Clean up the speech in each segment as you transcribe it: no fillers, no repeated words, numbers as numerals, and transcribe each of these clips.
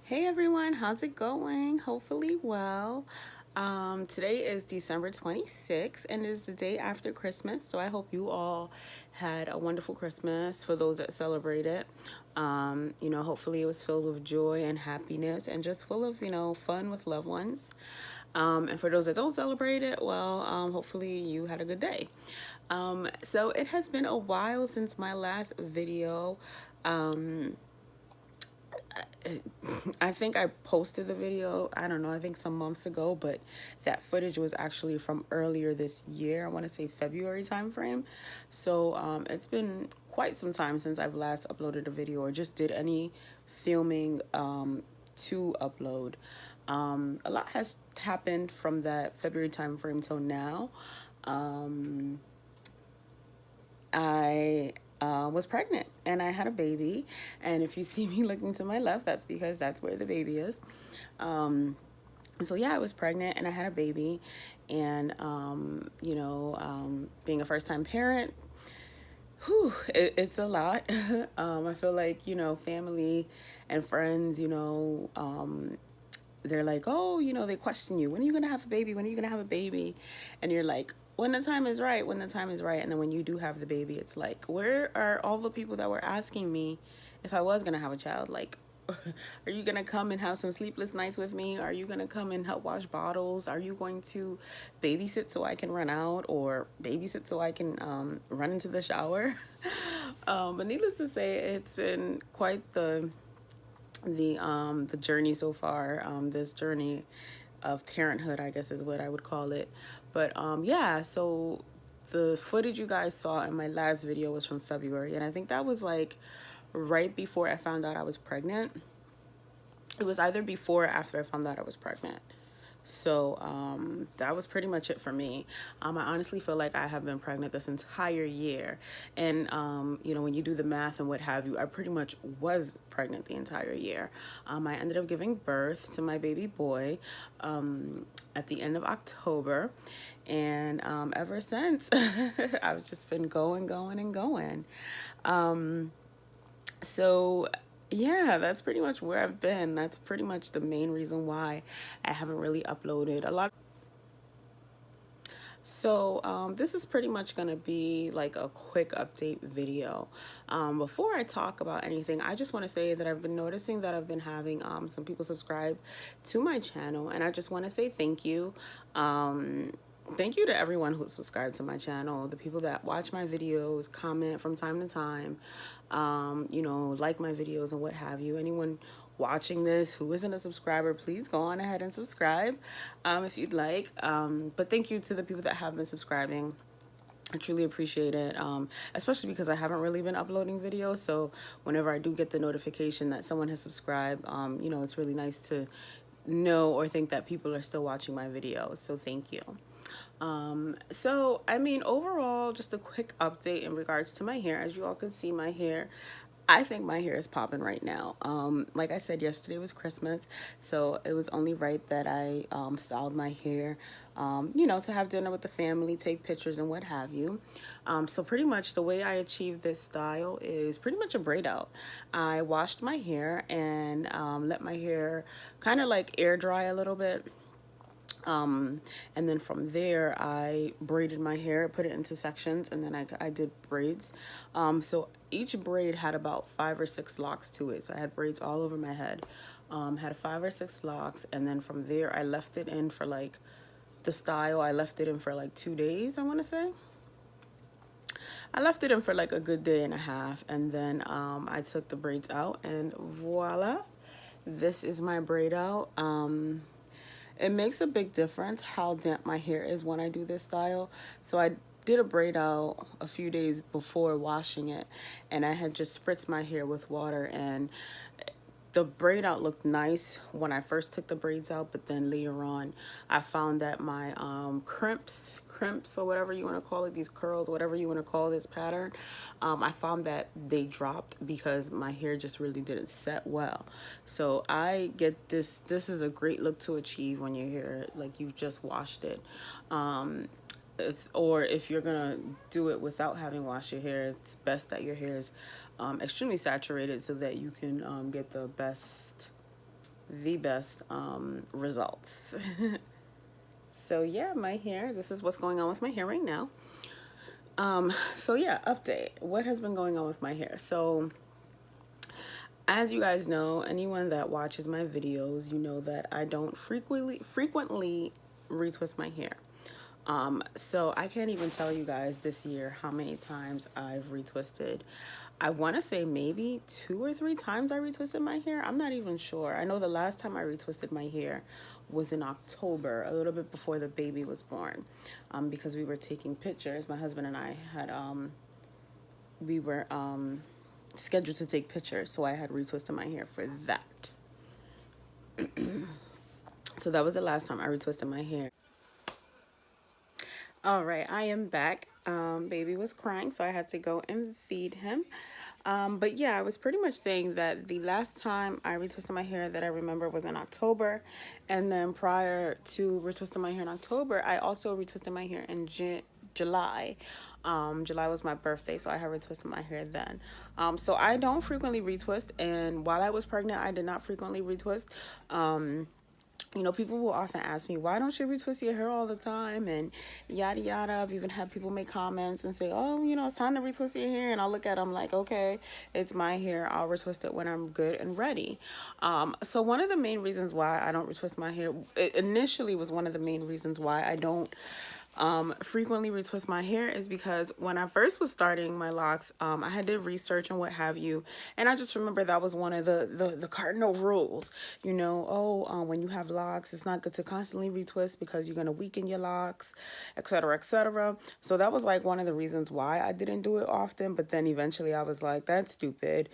Hey everyone, how's it going? Hopefully well. Today is December 26th and is the day after Christmas. So I hope you all had a wonderful Christmas for those that celebrate it. Hopefully it was filled with joy and happiness and just full of, fun with loved ones. And for those that don't celebrate it, well, hopefully you had a good day. So it has been a while since my last video. Um, I think I posted the video, I don't know, I think some months ago, but that footage was actually from earlier this year. I want to say February timeframe. So it's been quite some time since I've last uploaded a video or just did any filming to upload. A lot has happened from that February timeframe till now. I was pregnant and I had a baby. And if you see me looking to my left, that's because that's where the baby is. So yeah, I was pregnant and I had a baby. And, being a first time parent, it's a lot. I feel like, family and friends, they're like, oh, they question you. When are you going to have a baby? When are you going to have a baby? And you're like, when the time is right, when the time is right. And then when you do have the baby, it's like, where are all the people that were asking me if I was going to have a child? Like, are you going to come and have some sleepless nights with me? Are you going to come and help wash bottles? Are you going to babysit so I can run out or babysit so I can run into the shower? But needless to say, it's been quite the journey so far. This journey of parenthood, I guess is what I would call it. But yeah, so the footage you guys saw in my last video was from February, and I think that was like right before I found out I was pregnant. It was either before or after I found out I was pregnant. So that was pretty much it for me. I honestly feel like I have been pregnant this entire year. And, when you do the math and what have you, I pretty much was pregnant the entire year. I ended up giving birth to my baby boy at the end of October. And ever since, I've just been going and going. So yeah, that's pretty much where I've been. That's pretty much the main reason why I haven't really uploaded a lot. So this is pretty much going to be like a quick update video. Before I talk about anything, I just want to say that I've been noticing that I've been having some people subscribe to my channel, and I just want to say thank you. Thank you to everyone who subscribed to my channel, the people that watch my videos, comment from time to time, like my videos and what have you. Anyone watching this who isn't a subscriber, please go on ahead and subscribe if you'd like. But thank you to the people that have been subscribing. I truly appreciate it, especially because I haven't really been uploading videos. So whenever I do get the notification that someone has subscribed, it's really nice to know or think that people are still watching my videos. So thank you. So I mean, overall, just a quick update in regards to my hair. As you all can see, my hair, I think my hair is popping right now. Like I said, yesterday was Christmas, so it was only right that I styled my hair, to have dinner with the family, take pictures and what have you. So pretty much the way I achieved this style is pretty much a braid out. I washed my hair and let my hair kind of like air dry a little bit. And then from there I braided my hair, put it into sections, and then I did braids. So each braid had about 5 or 6 locks to it. So I had braids all over my head, had 5 or 6 locks. And then from there I left it in for like the style. I left it in for like 2 days, I want to say. I left it in for like a good day and a half, and then I took the braids out, and voila, this is my braid out. It makes a big difference how damp my hair is when I do this style. So I did a braid out a few days before washing it, and I had just spritzed my hair with water, and the braid out looked nice when I first took the braids out, but then later on I found that my crimps or whatever you want to call it, these curls, whatever you want to call this pattern, I found that they dropped because my hair just really didn't set well. So I get this is a great look to achieve when your hair, like, you just washed it. Or if you're gonna do it without having washed your hair, it's best that your hair is extremely saturated so that you can get the best the best results. So yeah, my hair, this is what's going on with my hair right now. So yeah, update. What has been going on with my hair? So as you guys know, anyone that watches my videos, you know that I don't frequently retwist my hair. So I can't even tell you guys this year how many times I've retwisted. I want to say maybe 2 or 3 times I retwisted my hair. I'm not even sure. I know the last time I retwisted my hair was in October, a little bit before the baby was born, because we were taking pictures. My husband and I had, we were scheduled to take pictures, so I had retwisted my hair for that. So that was the last time I retwisted my hair. All right, I am back. Baby was crying, so I had to go and feed him. But yeah, I was pretty much saying that the last time I retwisted my hair that I remember was in October. And then prior to retwisting my hair in October, I also retwisted my hair in July. July was my birthday, so I had retwisted my hair then. So I don't frequently retwist, and while I was pregnant, I did not frequently retwist. You know, people will often ask me, why don't you retwist your hair all the time? And yada yada. I've even had people make comments and say, oh, you know, it's time to retwist your hair. And I'll look at them like, okay, it's my hair. I'll retwist it when I'm good and ready. So one of the main reasons why I don't retwist my hair, it initially was one of the main reasons why I don't frequently retwist my hair is because when I first was starting my locks, I had did research and what have you, and I just remember that was one of the cardinal rules, you know. When you have locks, it's not good to constantly retwist because you're going to weaken your locks, etc., etc. So that was like one of the reasons why I didn't do it often. But then eventually I was like, that's stupid.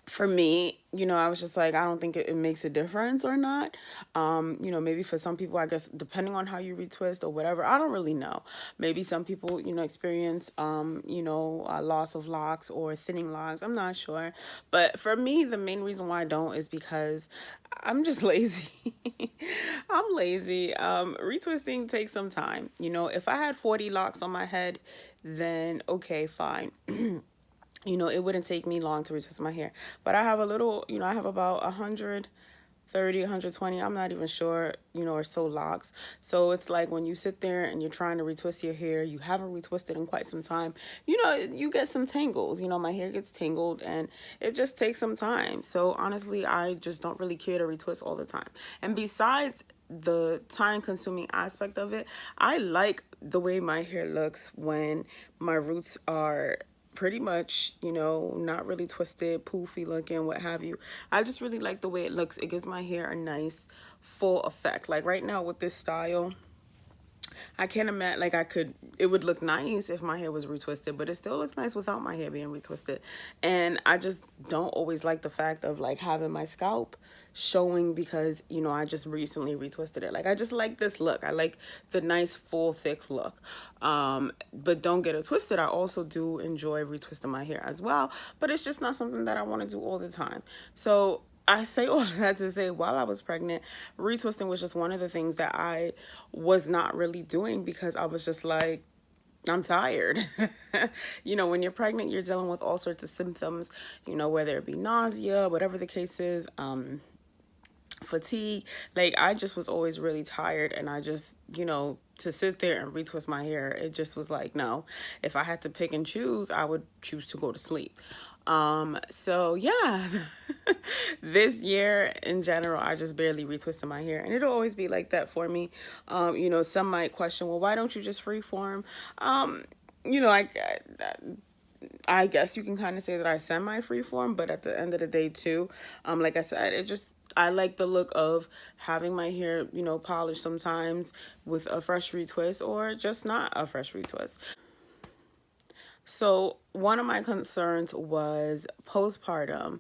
For me, you know, I was just like, I don't think it makes a difference or not. You know, maybe for some people, I guess, depending on how you retwist or whatever, I don't really know. Maybe some people, you know, experience, loss of locks or thinning locks. I'm not sure. But for me, the main reason why I don't is because I'm just lazy. I'm lazy. Retwisting takes some time. You know, if I had 40 locks on my head, then okay, fine. You know, it wouldn't take me long to retwist my hair. But I have a little, you know, I have about 130, 120, I'm not even sure, you know, or so locks. So it's like when you sit there and you're trying to retwist your hair, you haven't retwisted in quite some time, you know, you get some tangles. You know, my hair gets tangled and it just takes some time. So honestly, I just don't really care to retwist all the time. And besides the time consuming aspect of it, I like the way my hair looks when my roots are pretty much, you know, not really twisted, poofy looking, what have you. I just really like the way it looks. It gives my hair a nice full effect. Like right now with this style, I can't imagine, like it would look nice if my hair was retwisted, but it still looks nice without my hair being retwisted. And I just don't always like the fact of like having my scalp showing because, you know, I just recently retwisted it. Like I just like this look. I like the nice full thick look. But don't get it twisted. I also do enjoy retwisting my hair as well, but it's just not something that I want to do all the time. So I say all that to say while I was pregnant, retwisting was just one of the things that I was not really doing because I was just like, I'm tired. You know, when you're pregnant, you're dealing with all sorts of symptoms, you know, whether it be nausea, whatever the case is, fatigue. Like I just was always really tired, and I just, you know, to sit there and retwist my hair, it just was like, no. If I had to pick and choose, I would choose to go to sleep. So yeah, this year in general, I just barely retwisted my hair, and it'll always be like that for me. You know, some might question, well, why don't you just freeform? You know, I guess you can kind of say that I semi freeform, but at the end of the day too, like I said, I like the look of having my hair, you know, polished sometimes with a fresh retwist or just not a fresh retwist. So one of my concerns was postpartum,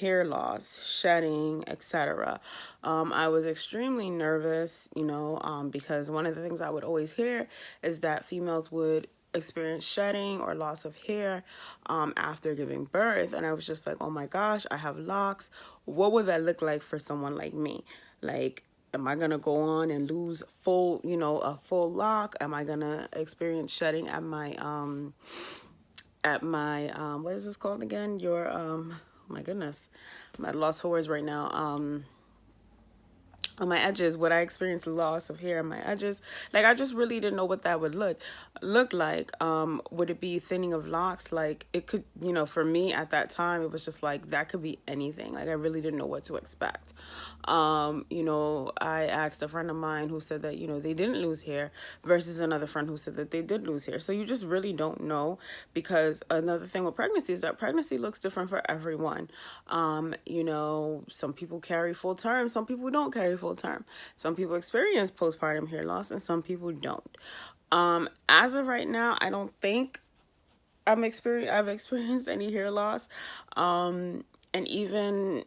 hair loss, shedding, etc. I was extremely nervous, you know, because one of the things I would always hear is that females would experience shedding or loss of hair after giving birth. And I was just like, oh my gosh, I have locks. What would that look like for someone like me? Like, am I gonna go on and lose full, you know, a full lock? Am I gonna experience shedding at my what is this called again? Your my goodness, I'm at a loss for words right now. On my edges, would I experience loss of hair on my edges? Like, I just really didn't know what that would look like. Would it be thinning of locks? Like, it could, you know, for me at that time, it was just like that could be anything. Like, I really didn't know what to expect. You know, I asked a friend of mine who said that, you know, they didn't lose hair versus another friend who said that they did lose hair. So you just really don't know, because another thing with pregnancy is that pregnancy looks different for everyone. You know, some people carry full term, some people don't carry full term. Some people experience postpartum hair loss and some people don't. As of right now, I don't think I've experienced any hair loss. And even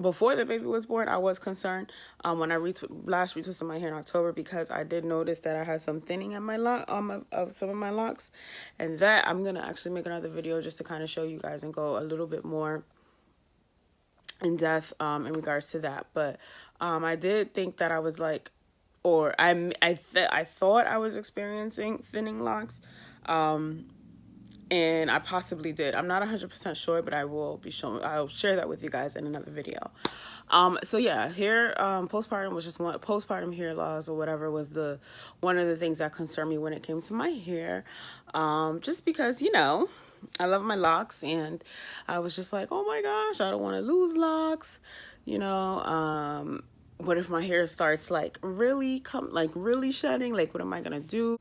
before the baby was born, I was concerned when I last retwisted my hair in October, because I did notice that I had some thinning at my of some of my locks, and that I'm gonna actually make another video just to kind of show you guys and go a little bit more in depth in regards to that. But I did think that I was like, or I thought I was experiencing thinning locks. And I possibly did. I'm not 100% sure, but I'll share that with you guys in another video. So yeah, hair, postpartum was just postpartum hair loss or whatever was one of the things that concerned me when it came to my hair. Just because, you know, I love my locks, and I was just like, oh my gosh, I don't want to lose locks, you know. What if my hair starts like really shedding? Like, what am I gonna do?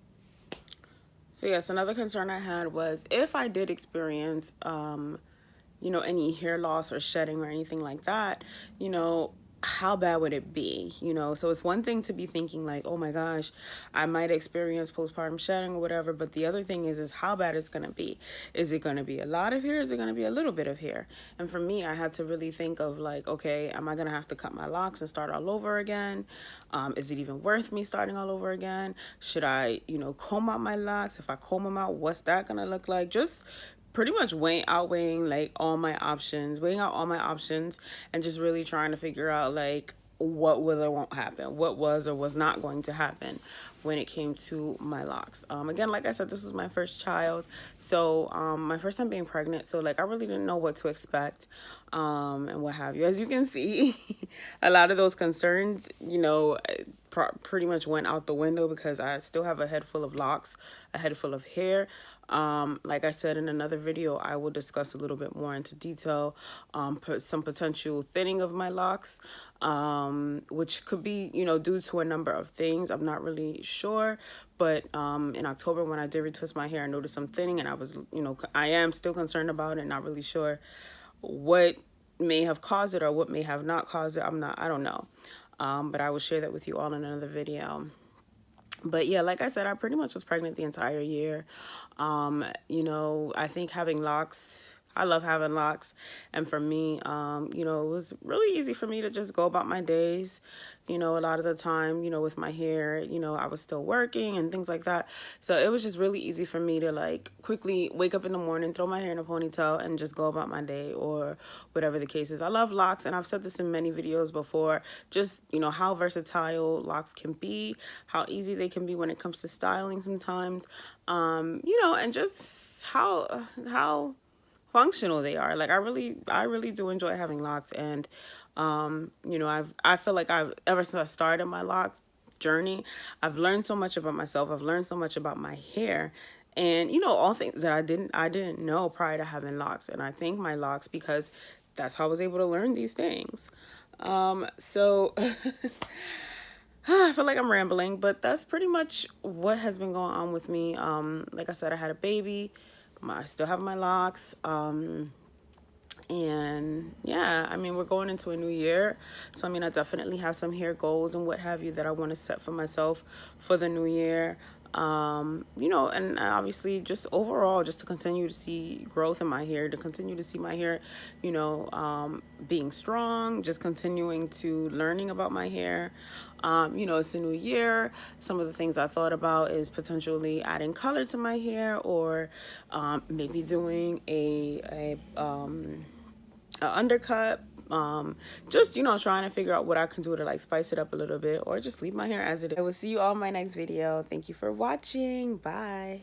So yes, another concern I had was if I did experience, you know, any hair loss or shedding or anything like that, you know, how bad would it be? You know, so it's one thing to be thinking like, oh my gosh, I might experience postpartum shedding or whatever, but the other thing is how bad it's going to be. Is it going to be a lot of hair? Is it going to be a little bit of hair? And for me, I had to really think of like, okay, am I going to have to cut my locks and start all over again? Is it even worth me starting all over again? Should I, you know, comb out my locks? If I comb them out, what's that going to look like? Just pretty much weighing out all my options, and just really trying to figure out like what will or won't happen, what was or was not going to happen when it came to my locks. Again, like I said, this was my first child, so my first time being pregnant, so like I really didn't know what to expect, and what have you. As you can see, a lot of those concerns, you know, pretty much went out the window, because I still have a head full of locks, a head full of hair. Like I said in another video, I will discuss a little bit more into detail, some potential thinning of my locks, which could be, you know, due to a number of things. I'm not really sure, but in October when I did retwist my hair, I noticed some thinning, and I was, you know, I am still concerned about it, not really sure what may have caused it or what may have not caused it. I don't know, but I will share that with you all in another video. But yeah, like I said, I pretty much was pregnant the entire year. You know, I think having locks, I love having locks. And for me, you know, it was really easy for me to just go about my days. You know, a lot of the time, you know, with my hair, you know, I was still working and things like that. So it was just really easy for me to like quickly wake up in the morning, throw my hair in a ponytail, and just go about my day or whatever the case is. I love locks, and I've said this in many videos before, just, you know, how versatile locks can be, how easy they can be when it comes to styling sometimes, you know, and just how functional they are. Like I really do enjoy having locks, and you know, I feel like ever since I started my lock journey, I've learned so much about myself. I've learned so much about my hair, and you know, all things that I didn't know prior to having locks. And I thank my locks, because that's how I was able to learn these things. So I feel like I'm rambling, but that's pretty much what has been going on with me. Like I said, I had a baby. I still have my locks. And yeah, I mean, we're going into a new year. So, I mean, I definitely have some hair goals and what have you that I want to set for myself for the new year. You know, and obviously just overall, just to continue to see growth in my hair, to continue to see my hair, you know, being strong, just continuing to learning about my hair. You know, it's a new year. Some of the things I thought about is potentially adding color to my hair, or maybe doing a undercut. Just, you know, trying to figure out what I can do to like spice it up a little bit, or just leave my hair as it is. I will see you all in my next video. Thank you for watching. Bye.